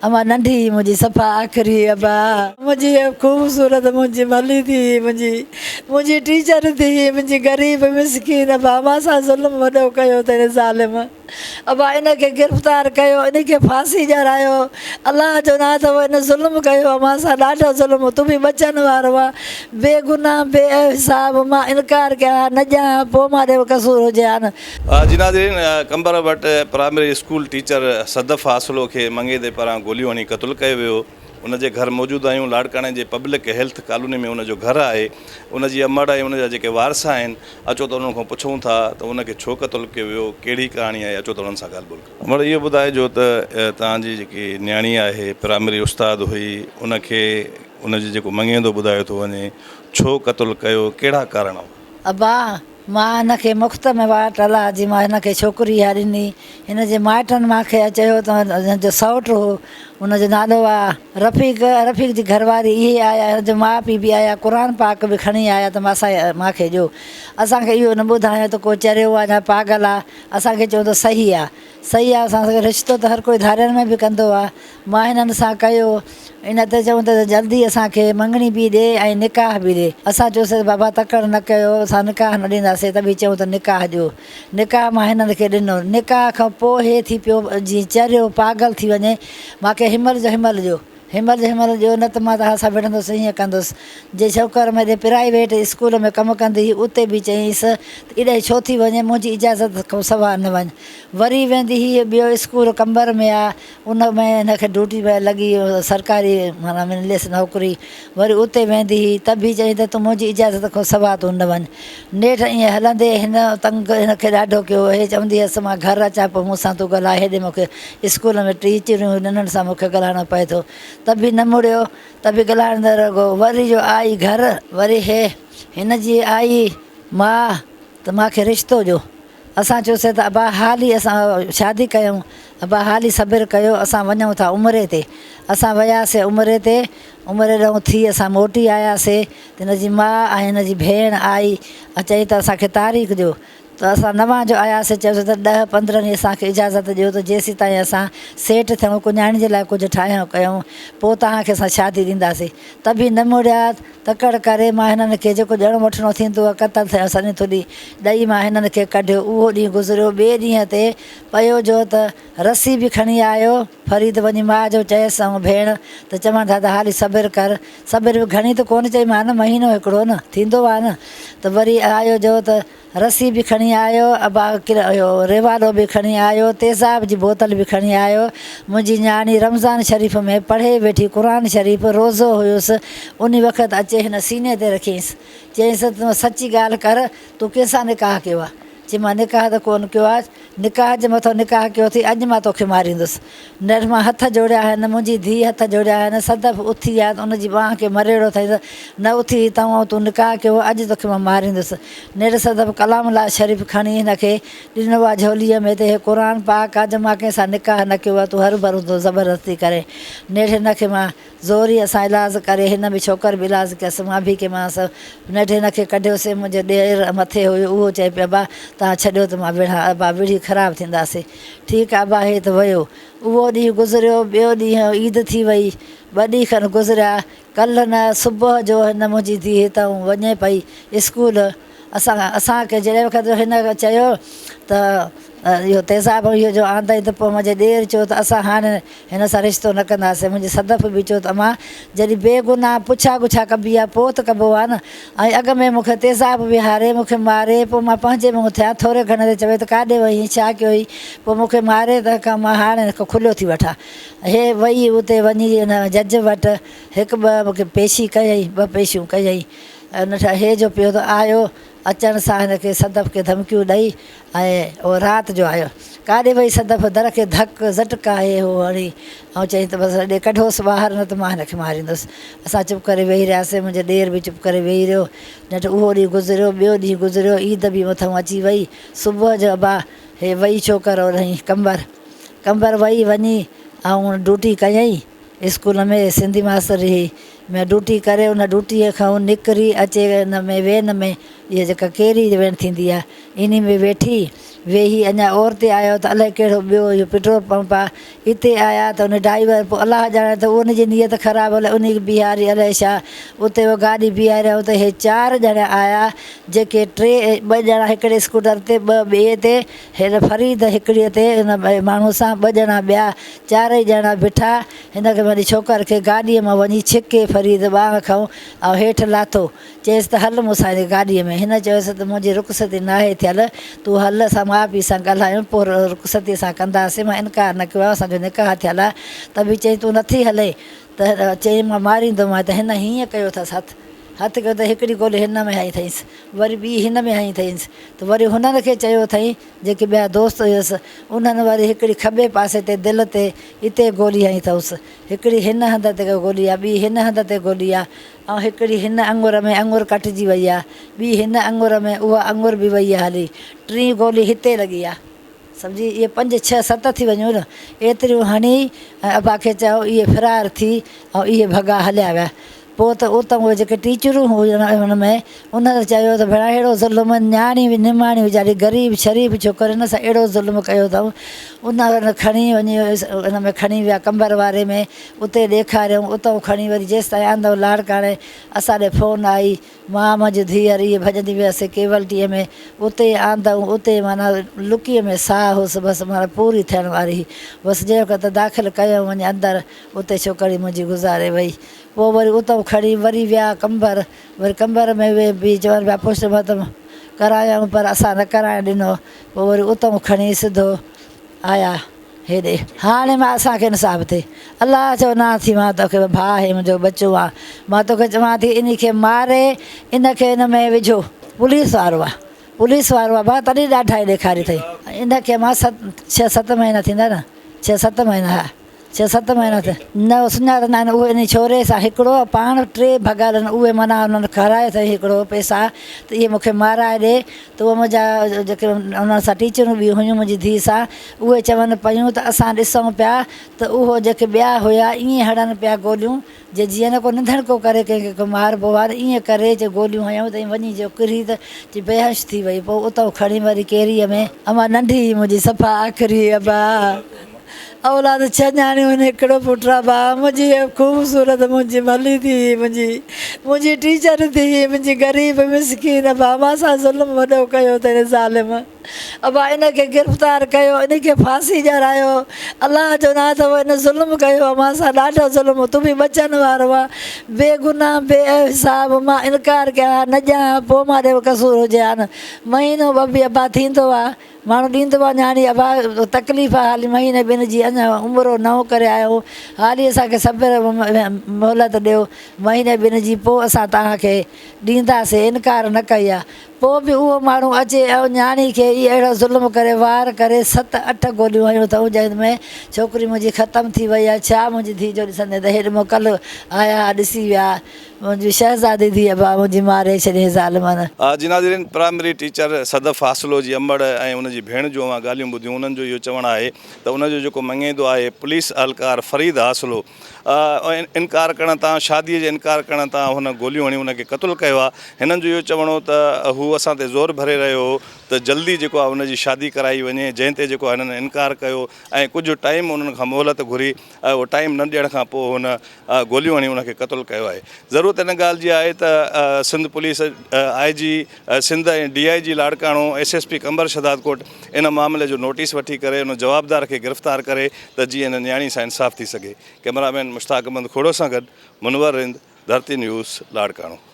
अमा नंढी मुंहिंजी सफ़ा आख़िरी अबा मुंहिंजी ख़ूबसूरत मुंहिंजी मली थी मुंहिंजी टीचर थी मुंहिंजी ग़रीब मिसकीन अबा मां सां ज़ुल्म वॾो कयो अथई ज़ालिम अबा इनखे गिरफ़्तार कयो इनखे फांसी ॼरायो अलाह जो ना अथव इन ज़ुल्म कयो मां सां ॾाढो ज़ुल्म तूं बि बचण वारो आहे बेगुनाह बेहिसाब मां इनकार कयां न ॼां पोइ मां ॾे कसूर हुजे हा न। जी नाज़रीन, कंबर वटि प्राइमरी स्कूल टीचर सदफ़ हासलो खे मंगे ते पारां गोलियूं हणी क़तलु कयो वियो। उनजे घर मौजूदु आहियूं। लाड़काणे जे पब्लिक हेल्थ कॉलोनी में उनजो घर आहे। उनजी अमड़ ऐं उनजा जेके वारसा आहिनि अचो त उन्हनि खां पुछूं था त उनखे छो क़तलु कयो वियो, कहिड़ी कहाणी आहे, अचो त उन्हनि सां ॻाल्हि ॿोल कयूं। अमड़, इहो ॿुधाइजो त तव्हांजी जेकी न्याणी आहे प्राइमरी उस्ताद हुई, उनखे उनजी जेको मंगेंदो ॿुधायो थो वञे, छो क़तलु कयो, कहिड़ा कारण हुआ? अबा मां हिनखे मुख़्त में वाट अलाह जी मां हिनखे छोकिरी इहा ॾिनी। हिनजे माइटनि मूंखे चयो त हिनजो सौटु हो, हुनजो नालो आहे रफ़ीक जी घरवारी इहे आया, हिनजो माउ पीउ बि आया, क़ुर पाक बि खणी आया त मूंखे ॾियो। असांखे इहो न ॿुधायो त को चरियो आहे या पागल आहे, असांखे चयो त सही आहे असांखे रिश्तो त हर कोई धारियनि में बि कंदो आहे। मां हिननि सां कयो, इन ते चऊं त जल्दी असांखे मंगणी बि ॾे ऐं निकाह बि ॾे। असां चयोसीं बाबा तकड़ि न कयो, असां निकाह न ॾींदासीं, त बि चयूं त निकाह ॾियो। निकाह मां हिननि खे ॾिनो। निकाह खां पोइ हे थी पियो जीअं चरियो पागल थी वञे, मूंखे हिमल ॾियो न त मां तव्हां सां विढ़ंदुसि, हीअं कंदुसि। जे छोकिरो मुंहिंजे प्राइवेट स्कूल में कमु कंदी हुई उते बि चयईंसि इॾे छो थी वञे, मुंहिंजी इजाज़त खां सवाइ न वञ। वरी वेंदी हीअ ॿियो स्कूल कंबर में आहे, उन में हिनखे ड्यूटी में लॻी सरकारी माना मिलियसि नौकिरी। वरी उते वेंदी हुई त बि चई त तूं मुंहिंजी इजाज़त खां सवाइ तूं न वञ। नेठि ईअं हलंदे हिन तंग हिनखे ॾाढो कयो। हे चवंदी हुअसि मां घरु अचां पोइ मूंसां तूं ॻाल्हाए, हेॾे मूंखे स्कूल में टीचरियूं हिननि सां मूंखे ॻाल्हाइणो पए थो, त बि न मुड़ियो, त बि ॻाल्हाईंदो रहियो। वरी जो आई घर, वरी हिन जी आई मां त मूंखे रिश्तो ॾियो। असां चयोसीं त अबा हाली असां शादी कयूं, अबा हाली सब्र कयो, असां वञूं था उमिरि ते। असां वियासीं उमिरि ते, उमिरि ॾऊं थी असां मोटी आयासीं त हिनजी माउ ऐं हिनजी भेण आई, चई त असांखे तारीख़ ॾियो। त असां नवां जो आयासीं, चयोसीं त 10-15 ॾींहं असांखे इजाज़त ॾियो त जेसीं ताईं असां सेट थियूं, को न्याणी जे लाइ कुझु ठाहियूं कयूं, पोइ तव्हांखे असां शादी ॾींदासीं। त बि न मुड़िया, तकड़ि करे मां हिननि खे जेको ॾियणो वठिणो थींदो आहे क़तल थियणु सनी थोरी ॾेई मां हिननि खे कढियो। उहो ॾींहुं गुज़रियो। ॿिए ॾींहं ते पियो जो त रसी बि खणी आयो फरीद, वञी माउ जो चयसि ऐं भेण त चवनि था त हाली सब्र कर, सब्र बि घणी त कोन चई मां न, महीनो हिकिड़ो न थींदो आहे न। त वरी आयो जो त रसी बि खणी आयो, अबा रेवालो बि खणी आयो, तेज़ाब जी बोतल बि खणी आयो। मुंहिंजी न्याणी रमज़ान शरीफ़ में पढ़े वेठी क़ुर शरीफ़, रोज़ो हुयुसि, उन वक़्तु अचे हिन सीने ते रखियईंसि, चयईंसि तूं सची ॻाल्हि कर, तूं कंहिंसां निकाह कयो आहे? चई मां निकाह त कोन कयो आहे, निकाह जे मथां निकाह कयो अथई, अॼु मां तोखे मारींदुसि। न मां हथ जोड़िया आहिनि, मुंहिंजी धीउ हथ जोड़िया आहिनि, सदफ़ उथी आहे त उनजी बांह खे मरेड़ो अथई त न उथी तव्हां तूं निकाह कयो, अॼु तोखे मां मारींदुसि। नेर सदफ़ कलाम ला शरीफ़ खणी हिनखे ॾिनो आहे झोलीअ में, त हे क़ुर पाक आहे, मां कंहिंसां निकाह न कयो आहे, तूं हर भरू थो ज़बरदस्ती करे। नेठि हिनखे मां ज़ोरी असां इलाजु करे, हिन बि छोकिरो बि इलाजु कयसि, मां बि कयोमांसि। नेठि हिनखे कढियोसीं, मुंहिंजो ॾेर मथे हुयो, उहो चए पियो अबा तव्हां छॾियो त मां विढ़ा, अबा विढ़ी ख़राबु थींदासीं। ठीकु आहे अबा, हे त वियो। उहो ॾींहुं गुज़रियो। ॿियो ॾींहुं ईद थी वई, ॿ ॾींहं खनि गुज़रिया। कल्ह न सुबुह जो हिन मुंहिंजी धीउ हितां वञे पई स्कूल, असांखे जॾहिं वक़्तु हिन चयो त इहो तेज़ाब इहो जो आंदई, त पोइ मुंहिंजे ॾेर चयो त असां हाणे हिन सां रिश्तो न कंदासीं। मुंहिंजी सदफ़ बि चयो त अमां जॾहिं बेगुनाह पुछा गुछा कबी आहे पोइ त कबो आहे न, ऐं अॻ में मूंखे तेज़ाब विहारे मूंखे मारे, पोइ मां पंहिंजे मुंहुं थियां, थोरे घणे ते चवे त काॾे वई छा कयो हुई, पोइ मूंखे मारे त मां हाणे खुलियो थी वठां। हे वई उते वञी हिन जज वटि, हिकु ॿ मूंखे पेशी कयई, 2 पेशियूं कयई। उन हे जो पियो त आयो, अचण सां हिनखे सदफ़ खे धमकियूं ॾेई, ऐं उहो राति जो आयो। काॾे वई सदफ़, दर खे धक झटका हे हो हणी, ऐं चई त बसि हेॾे कढोसि ॿाहिरि, न त मां हिनखे मारींदुसि। असां चुप करे वेही रहियासीं, मुंहिंजो ॾेर बि चुप करे वेही रहियो। न त उहो ॾींहुं गुज़रियो। ॿियो ॾींहुं गुज़रियो, ईद बि मथां अची वई। सुबुह जो अबा हे वई छोकिरो रही कंबर वई, वञी ऐं ड्यूटी कयई। स्कूल में सिंधी मास्तर हुई मैं ड्यूटी करे उन ड्यूटीअ खां निकिरी अचे हिन में वेन में इहा जेका केरी वेन थींदी आहे इन में वेठी वेही अञा और ते आयो त अलाए कहिड़ो ॿियो इहो पेट्रोल पंप आहे हिते आया त उन ड्राइवर पोइ अलाह ॼाणे त उनजी नियत ख़राबु हले उन बीहारी अलाए छा उते उहो गाॾी बीहारियो त हे 4 ॼणा आया जेके 2 ॼणा हिकिड़े स्कूटर ते 2 ॿिए ते हेॾे फरीद हिकिड़ीअ ते हिन माण्हू सां 2 ॼणा ॿिया 4 ॼणा बीठा हिन खे वरी छोकिरे खे गाॾीअ मां वञी छिके फरीद ॿाह खां ऐं हेठि लाथो चयसि त हल मूंसां गाॾीअ में हिन चयोसि त मुंहिंजी रुख़सती न आहे थियल तूं हल असां माउ पीउ सां ॻाल्हायूं पोइ रुख़सती सां कंदासीं मां इनकार न कयो आहे असांजो निकाह थियल आहे त बि चई तूं नथी हले त चई मां मारींदोमांइ त हिन हीअं कयो अथसि हथु कयो त हिकिड़ी गोली हिन में हई अथईंसि वरी ॿी हिन में हई अथईंसि त वरी हुननि खे चयो अथई जेके ॿिया दोस्त हुयसि उन्हनि वरी हिकिड़ी खॿे पासे ते दिलि ते हिते गोली हई अथसि हिकिड़ी हिन हंध ते गोली आहे ॿी हिन हंध ते गोली आहे ऐं हिकिड़ी हिन आङुर में आङुर कटिजी वई आहे ॿी हिन आङुर में उहा आङुर बि वई आहे हली 3 गोली हिते लॻी आहे सम्झी इहे 5 6 7 थी वञूं न एतिरियूं हणी ऐं अबा खे चयो इहे फ़रार थी ऐं इहे भॻा हलिया विया पोइ त उतां उहे जेके टीचरूं हुयूं हुन में उन्हनि चयो त भेण अहिड़ो ज़ुल्म न्याणी निमाणी वीचारी ग़रीब शरीफ़ छोकिरे हिन सां अहिड़ो ज़ुल्म कयो अथऊं उन खणी वञी हुन में खणी विया कंबर वारे में उते ॾेखारियऊं उतां खणी वरी जेसि ताईं आंदो लाड़काणे असां ॾे फ़ोन आई मां मुंहिंजी धीअर इहे भॼंदी वियसि केवलटीअ में उते आंदऊं उते माना लुकीअ में साह हुअसि बसि माना पूरी थियण वारी हुई बसि जंहिं वक़्तु दाख़िल कयूं वञी अंदरि उते छोकिरी मुंहिंजी गुज़ारे वई पोइ वरी उतां खणी वरी विया कंबर वरी कंबर में उहे बि चवनि पिया पोस्टमार्टम करायूं पर असां न कराइणु ॾिनो पोइ वरी उतां खणी सिधो आया हेॾे हाणे मां असांखे इंसाफ़ु थिए अलाह चयो न थी मां तोखे भाउ आहे मुंहिंजो बचो आहे मां तोखे चवां थी इन खे मारे इनखे इन में विझो पुलिस वारो आहे भाउ तॾहिं ॾाढा ई ॾेखारी अथई इनखे मां 6-7 महीना थींदा न 6-7 महीना हा 6-7 महीना थिया न सुञाणंदा आहिनि उहे इन छोरे सां हिकिड़ो पाण 3 भॻल आहिनि उहे माना हुननि खाराए अथई हिकिड़ो पैसा त इहे मूंखे माराए ॾे त उहे मुंहिंजा जेके उन्हनि सां टीचरूं बि हुयूं मुंहिंजी धीउ सां उहे चवनि पियूं त असां ॾिसूं पिया त उहो जेके ॿिया हुया ईअं हणनि पिया गोलियूं जे जीअं न को निंधण को करे कंहिंखे को मारबो आहे ईअं करे जे गोलियूं हयूं त वञी जो किरी त बेहोश थी वई पोइ उतां खणी वरी केरीअ में अमा नंढी मुंहिंजी सफ़ा आख़िरी अबा औलाद 6 ॼाणियूं आहिनि हिकिड़ो पुटु आहे भाउ मुंहिंजी ख़ूबसूरत मुंहिंजी मली थी मुंहिंजी टीचर थी मुंहिंजी ग़रीब मिसकीन भाउ मां सां ज़ुल्म वॾो कयो अथई ज़ालिम अबा इनखे गिरफ़्तार कयो इनखे फांसी ॼारायो अलाह जो ना अथव इन ज़ुल्म कयो आहे मां सां ॾाढो ज़ुल्म तूं बि बचण वारो आहे बेगुनाह बेहिसाब मां इनकार कयां न ॼां पोइ मां ॾे कसूर हुजे हा न महीनो 2 बि अबा थींदो आहे माण्हू ॾींदो आहे न्याणी अबा तकलीफ़ आहे हाली महीने 2 जी अञा उमिरि नओं करे आहियो हाली असांखे सब्र मोहलत ॾियो महीने 2 जी पोइ असां तव्हांखे ॾींदासीं इनकार न कई आहे पोइ बि उहो माण्हू अचे ऐं न्याणी खे इहो अहिड़ो ज़ुल्म करे वार करे 7-8 गोलियूं हयूं अथऊं जंहिंमें छोकिरी मुंहिंजी ख़तमु थी वई आहे छा मुंहिंजी धीउ जो ॾिसंदे त हेॾे मोकल आया ॾिसी विया मुंहिंजी शहज़ादी धीअ भाउ मुंहिंजी मारे छॾियईं ज़ालिमनि जी नाज़रीन प्राइमरी टीचर सदफ़ हासलो जी अमड़ ऐं उनजी भेण जो मां ॻाल्हियूं ॿुधियूं उन्हनि जो इहो चवणु आहे त उनजो जेको मङेंदो आहे पुलिस अहलकार फरीद हासलो इनकार करण तां शादीअ जे इनकार करण तां हुन गोलियूं हणी हुनखे क़तलु कयो आहे हिननि जो इहो चवणो त हू असां ते ज़ोर भरे रहियो हो त जल्दी जेको आहे हुनजी शादी कराई वञे जंहिं ते जेको आहे हिननि इनकार कयो ऐं कुझु टाइम उन्हनि खां मोहलत घुरी उहो टाइम न ॾियण खां पोइ हुन गोलियूं हणी हुनखे क़तलु कयो आहे ज़रूरत इन ॻाल्हि जी आहे त सिंध पुलिस IG सिंध ऐं DIG लाड़काणो SSP कंबर शदादकोट इन मामले जो नोटिस वठी करे उन जवाबदार खे गिरफ़्तार करे त जीअं हिन न्याणी सां इंसाफ़ थी सघे कैमरामैन मुश्ताक अहमद खोड़ो सां गॾु मुनवर रिंद धरती न्यूज़ लाड़काणो।